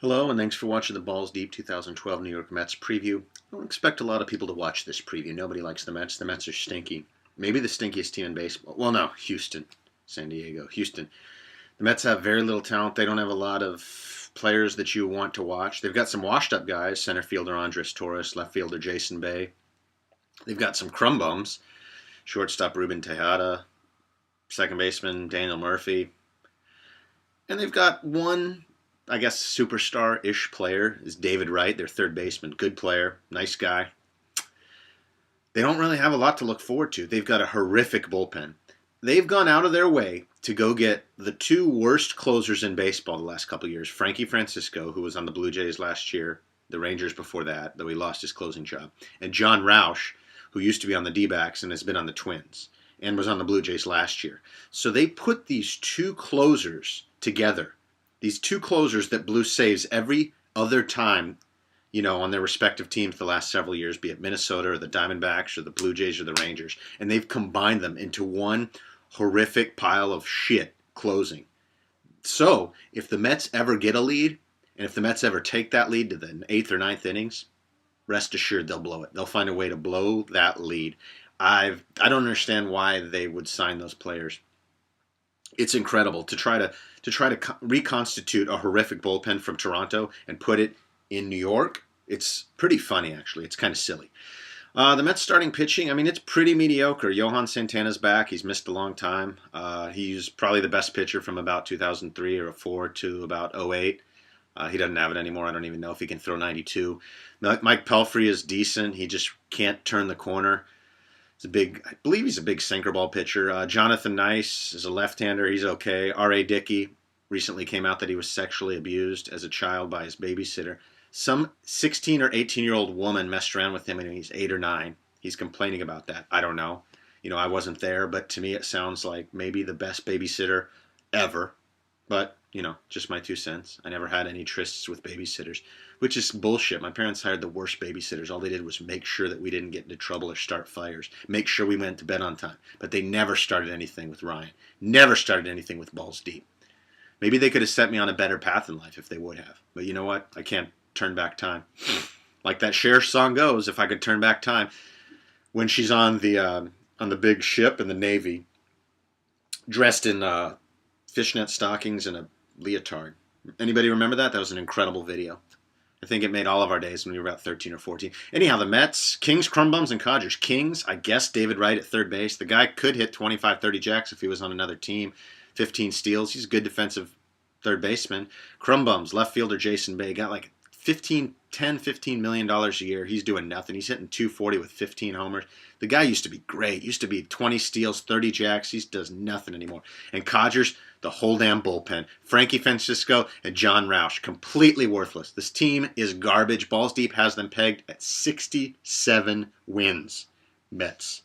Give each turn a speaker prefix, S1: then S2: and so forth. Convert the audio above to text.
S1: Hello, and thanks for watching the Balls Deep 2012 New York Mets preview. I don't expect a lot of people to watch this preview. Nobody likes the Mets. The Mets are stinky. Maybe the stinkiest team in baseball. Well, no, Houston, San Diego, Houston. The Mets have very little talent. They don't have a lot of players that you want to watch. They've got some washed-up guys, center fielder Andres Torres, left fielder Jason Bay. They've got some crumb bums, shortstop Ruben Tejada, second baseman Daniel Murphy. And they've got one, I guess, superstar-ish player is David Wright, their third baseman. Good player, nice guy. They don't really have a lot to look forward to. They've got a horrific bullpen. They've gone out of their way to go get the two worst closers in baseball the last couple of years. Frankie Francisco, who was on the Blue Jays last year, the Rangers before that, though he lost his closing job, and John Roush, who used to be on the D-backs and has been on the Twins and was on the Blue Jays last year. So they put these two closers together, these two closers that blew saves every other time, on their respective teams the last several years, be it Minnesota or the Diamondbacks or the Blue Jays or the Rangers, and they've combined them into one horrific pile of shit closing. So if the Mets ever get a lead, and if the Mets ever take that lead to the eighth or ninth innings, rest assured they'll blow it. They'll find a way to blow that lead. I don't understand why they would sign those players. It's incredible to try to reconstitute a horrific bullpen from Toronto and put it in New York. It's pretty funny, actually. It's kind of silly. The Mets starting pitching, it's pretty mediocre. Johan Santana's back. He's missed a long time. He's probably the best pitcher from about 2003 or 4 to about 08. He doesn't have it anymore. I don't even know if he can throw 92. Mike Pelfrey is decent. He just can't turn the corner. I believe he's a big sinker ball pitcher. Jonathan Nice is a left-hander. He's okay. R.A. Dickey recently came out that he was sexually abused as a child by his babysitter. Some 16 or 18-year-old woman messed around with him when he's 8 or 9. He's complaining about that. I don't know. I wasn't there, but to me it sounds like maybe the best babysitter ever. But, just my 2 cents. I never had any trysts with babysitters, which is bullshit. My parents hired the worst babysitters. All they did was make sure that we didn't get into trouble or start fires, make sure we went to bed on time. But they never started anything with Ryan, never started anything with Balls Deep. Maybe they could have set me on a better path in life if they would have. But you know what? I can't turn back time. Like that Cher song goes, if I could turn back time, when she's on the big ship in the Navy, dressed in fishnet stockings and a leotard. Anybody remember that? That was an incredible video. I think it made all of our days when we were about 13 or 14. Anyhow, the Mets, Kings, Crumbums, and Codgers. Kings, I guess David Wright at third base. The guy could hit 25, 30 jacks if he was on another team. 15 steals. He's a good defensive third baseman. Crumbums, left fielder Jason Bay. Got like $15 million a year. He's doing nothing. He's hitting 240 with 15 homers. The guy used to be great. Used to be 20 steals, 30 jacks. He does nothing anymore. And Codgers, the whole damn bullpen. Frankie Francisco and John Roush, completely worthless. This team is garbage. Balls Deep has them pegged at 67 wins. Mets.